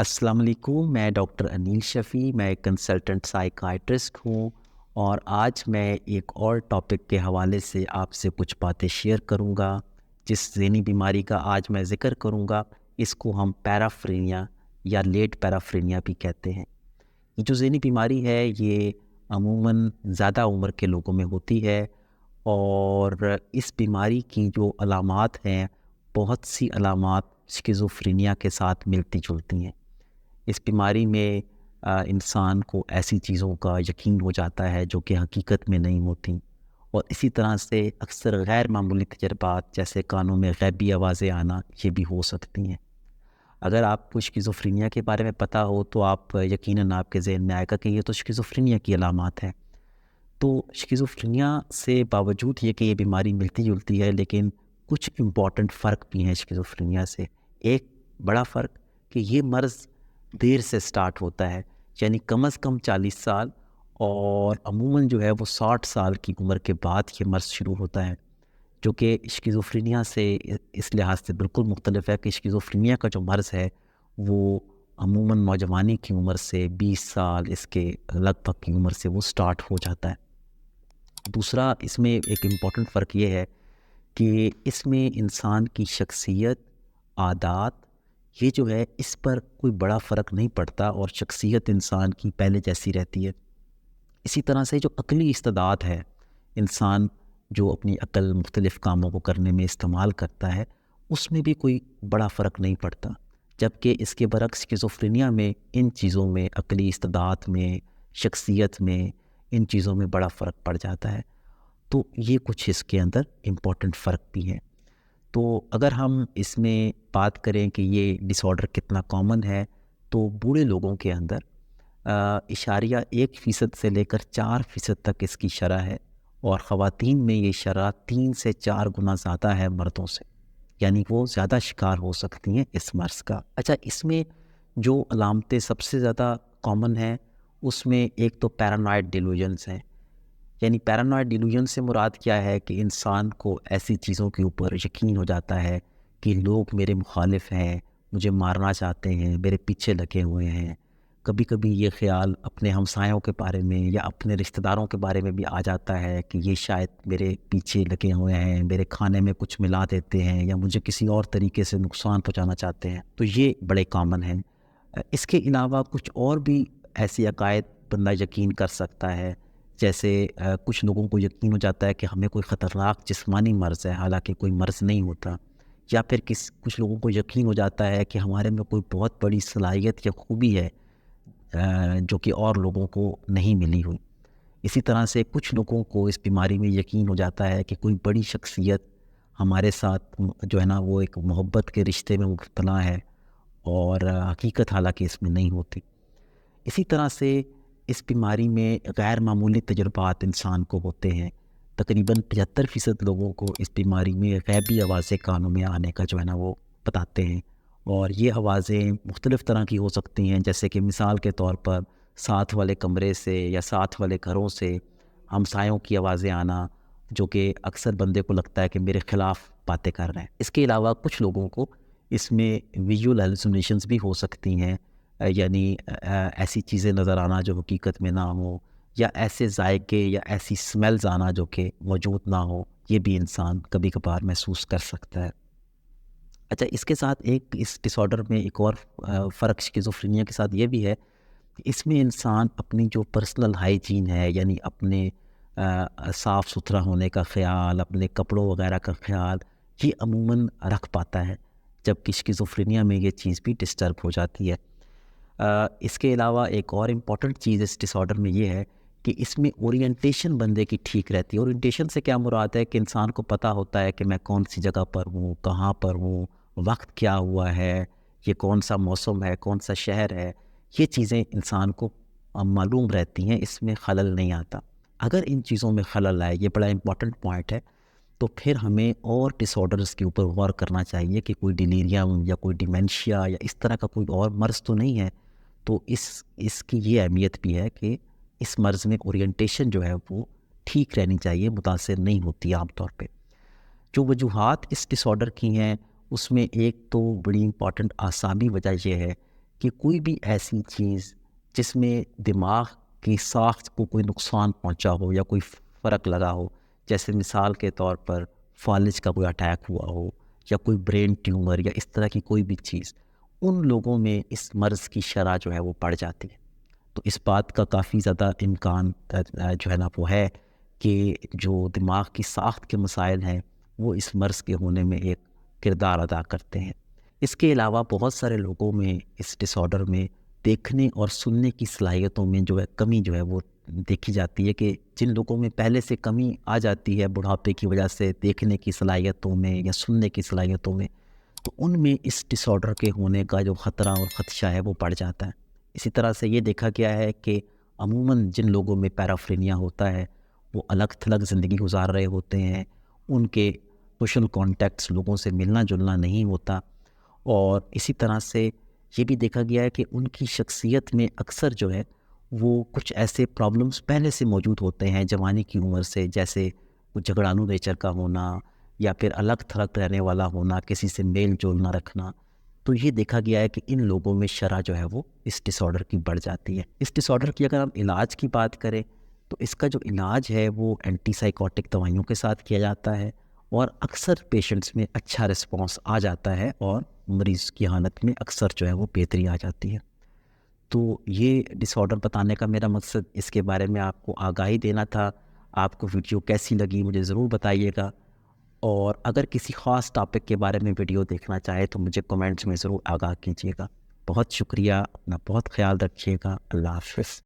अस्सलाम वालेकुम। मैं डॉक्टर अनील शफ़ी, मैं एक कंसल्टेंट साइकियाट्रिस्ट हूँ और आज मैं एक और टॉपिक के हवाले से आपसे कुछ बातें शेयर करूँगा। जिस ज़हनी बीमारी का आज मैं ज़िक्र करूँगा, इसको हम पैराफ्रेनिया या लेट पैराफ्रेनिया भी कहते हैं। ये जो ज़हनी बीमारी है, ये अमूमन ज़्यादा उम्र के लोगों में होती है और इस बीमारी की जो अलामात हैं, बहुत सी अलामात शिज़ोफ्रेनिया के साथ मिलती-जुलती हैं। इस बीमारी में इंसान को ऐसी चीज़ों का यकीन हो जाता है जो कि हकीकत में नहीं होती, और इसी तरह से अक्सर गैर मामूली तजर्बात जैसे कानों में गैबी आवाज़ें आना, ये भी हो सकती हैं। अगर आपको शिज़ोफ्रेनिया के बारे में पता हो तो आप यकीनन आपके ज़हन में आएगा कि ये तो शिज़ोफ्रेनिया की अलामात हैं। तो शिज़ोफ्रेनिया से बावजूद ये कि ये बीमारी मिलती-जुलती है, लेकिन कुछ इम्पॉर्टेंट फ़र्क भी हैं शिज़ोफ्रेनिया से। एक बड़ा फ़र्क कि ये मर्ज़ देर से स्टार्ट होता है, यानी कम अज़ कम 40 साल और अमूमन जो है वो 60 साल की उम्र के बाद ये मर्ज़ शुरू होता है, जो कि शिज़ोफ्रेनिया से इस लिहाज से बिल्कुल मुख्तलिफ है कि शिज़ोफ्रेनिया का जो मर्ज़ है वो अमूमन नौजवानी की उम्र से 20 साल इसके लगभग की उम्र से वो स्टार्ट हो जाता है। दूसरा इसमें एक इम्पॉर्टेंट फ़र्क ये है कि इसमें इंसान की शख्सियत, आदात, ये जो है इस पर कोई बड़ा फ़र्क नहीं पड़ता और शख्सियत इंसान की पहले जैसी रहती है। इसी तरह से जो अक़ली इस्तेदाद है, इंसान जो अपनी अक़ल मुख्तलिफ़ कामों को करने में इस्तेमाल करता है, उसमें भी कोई बड़ा फ़र्क नहीं पड़ता। जबकि इसके बरक्स शिज़ोफ्रेनिया में इन चीज़ों में, अक़ली इस्तेदाद में, शख्सियत में, इन चीज़ों में बड़ा फ़र्क पड़ जाता है। तो ये कुछ इसके अंदर इम्पॉर्टेंट फ़र्क भी हैं। तो अगर हम इसमें बात करें कि ये डिसऑर्डर कितना कॉमन है, तो बूढ़े लोगों के अंदर इशारिया 1% से लेकर 4% तक इसकी शरह है, और ख़वातीन में ये शरह 3 से 4 गुना ज़्यादा है मर्दों से, यानी वो ज़्यादा शिकार हो सकती हैं इस मर्ज़ का। अच्छा, इसमें जो अलामतें सबसे ज़्यादा कॉमन हैं, उसमें एक तो पैरानॉइड डिलूजन्स हैं। यानी पैरानॉइड डिलूजन से मुराद क्या है कि इंसान को ऐसी चीज़ों के ऊपर यकीन हो जाता है कि लोग मेरे मुखालिफ हैं, मुझे मारना चाहते हैं, मेरे पीछे लगे हुए हैं। कभी कभी ये ख्याल अपने हमसायों के बारे में या अपने रिश्तेदारों के बारे में भी आ जाता है कि ये शायद मेरे पीछे लगे हुए हैं, मेरे खाने में कुछ मिला देते हैं या मुझे किसी और तरीके से नुकसान पहुंचाना चाहते हैं। तो ये बड़े कॉमन हैं। इसके अलावा कुछ और भी ऐसी अकायद बंदा यकीन कर सकता है, जैसे कुछ लोगों को यकीन हो जाता है कि हमें कोई ख़तरनाक जिस्मानी मर्ज़ है, हालांकि कोई मर्ज़ नहीं होता। या फिर कुछ लोगों को यकीन हो जाता है कि हमारे में कोई बहुत बड़ी सलाहियत या खूबी है जो कि और लोगों को नहीं मिली हुई। इसी तरह से कुछ लोगों को इस बीमारी में यकीन हो जाता है कि कोई बड़ी शख्सियत हमारे साथ जो है ना, वो एक मोहब्बत के रिश्ते में मुब्तला है, और हकीकत हालांकि इसमें नहीं होती। इसी तरह से इस बीमारी में गैर मामूली तजुर्बात इंसान को होते हैं। तकरीबन 75% लोगों को इस बीमारी में गैबी आवाज़ें कानों में आने का जो है ना वो बताते हैं, और ये आवाज़ें मुख्तलिफ़ तरह की हो सकती हैं, जैसे कि मिसाल के तौर पर साथ वाले कमरे से या साथ वाले घरों से हमसायों की आवाज़ें आना, जो कि अक्सर बंदे को लगता है कि मेरे ख़िलाफ़ बातें कर रहे हैं। इसके अलावा कुछ लोगों को इसमें विजुअल हेलुसिनेशंस भी हो सकती हैं, यानी ऐसी चीज़ें नज़र आना जो हकीकत में ना हो, या ऐसे जायके या ऐसी स्मेल्स आना जो कि मौजूद ना हो, ये भी इंसान कभी कभार महसूस कर सकता है। अच्छा, इसके साथ एक इस डिसऑर्डर में एक और फ़र्क शिज़ोफ्रेनिया के साथ ये भी है कि इसमें इंसान अपनी जो पर्सनल हाइजीन है, यानी अपने साफ़ सुथरा होने का ख़्याल, अपने कपड़ों वगैरह का ख़्याल, ये अमूमन रख पाता है, जबकि शिज़ोफ्रेनिया में ये चीज़ भी डिस्टर्ब हो जाती है। इसके अलावा एक और इम्पॉर्टेंट चीज़ इस डिसऑर्डर में ये है कि इसमें ओरिएंटेशन बंदे की ठीक रहती है। ओरिएंटेशन से क्या मुराद है कि इंसान को पता होता है कि मैं कौन सी जगह पर हूँ, कहाँ पर हूँ, वक्त क्या हुआ है, ये कौन सा मौसम है, कौन सा शहर है। ये चीज़ें इंसान को मालूम रहती हैं, इसमें खलल नहीं आता। अगर इन चीज़ों में खलल आए, ये बड़ा इम्पॉर्टेंट पॉइंट है, तो फिर हमें और डिसऑर्डर्स के ऊपर गौर करना चाहिए कि कोई डिलीरियम या कोई डिमेंशिया या इस तरह का कोई और मर्ज़ तो नहीं है। तो इसकी ये अहमियत भी है कि इस मर्ज़ में ओरिएंटेशन जो है वो ठीक रहनी चाहिए, मुतासिर नहीं होती आम तौर पे। जो वजूहात इस डिसऑर्डर की हैं, उसमें एक तो बड़ी इम्पॉर्टेंट आसामी वजह यह है کہ کوئی بھی ایسی چیز جس میں دماغ کی ساخت کو کوئی نقصان پہنچا ہو یا کوئی فرق لگا ہو، جیسے مثال کے طور پر فالج کا کوئی اٹیک ہوا ہو یا کوئی برین ٹیومر یا اس طرح کی کوئی بھی چیز، ان لوگوں میں اس مرض کی شرح جو ہے وہ بڑھ جاتی ہے۔ تو اس بات کا کافی زیادہ امکان جو ہے نا وہ ہے کہ جو دماغ کی ساخت کے مسائل ہیں وہ اس مرض کے ہونے میں ایک کردار ادا کرتے ہیں۔ اس کے علاوہ بہت سارے لوگوں میں اس ڈس آرڈر میں دیکھنے اور سننے کی صلاحیتوں میں جو ہے کمی جو ہے وہ دیکھی جاتی ہے، کہ جن لوگوں میں پہلے سے کمی آ جاتی ہے بڑھاپے کی وجہ سے دیکھنے کی صلاحیتوں میں یا سننے کی صلاحیتوں میں، تو ان میں اس ڈس آرڈر کے ہونے کا جو خطرہ اور خدشہ ہے وہ بڑھ جاتا ہے۔ اسی طرح سے یہ دیکھا گیا ہے کہ عموماً جن لوگوں میں پیرافرینیا ہوتا ہے وہ الگ تھلگ زندگی گزار رہے ہوتے ہیں، ان کے سوشل کانٹیکٹس لوگوں سے ملنا جلنا نہیں ہوتا، اور اسی طرح سے یہ بھی دیکھا گیا ہے کہ ان کی شخصیت میں اکثر جو ہے وہ کچھ ایسے پرابلمس پہلے سے موجود ہوتے ہیں جوانی کی عمر سے، جیسے کچھ جھگڑالو نیچر کا ہونا یا پھر الگ تھلگ رہنے والا ہونا، کسی سے میل جول نہ رکھنا۔ تو یہ دیکھا گیا ہے کہ ان لوگوں میں شرح جو ہے وہ اس ڈس آرڈر کی بڑھ جاتی ہے۔ اس ڈس آرڈر کی اگر ہم علاج کی بات کریں تو اس کا جو علاج ہے وہ اینٹی سائیکوٹک دوائیوں کے ساتھ کیا جاتا ہے، اور اکثر پیشنٹس میں اچھا رسپانس آ جاتا ہے اور مریض کی حالت میں اکثر جو ہے وہ بہتری آ جاتی ہے۔ تو یہ ڈس آرڈر بتانے کا میرا مقصد اس کے بارے میں آپ کو آگاہی دینا تھا۔ آپ کو ویڈیو کیسی لگی مجھے ضرور بتائیے گا، اور اگر کسی خاص ٹاپک کے بارے میں ویڈیو دیکھنا چاہے تو مجھے کمنٹس میں ضرور آگاہ کیجیے گا۔ بہت شکریہ، اپنا بہت خیال رکھیے گا۔ اللہ حافظ۔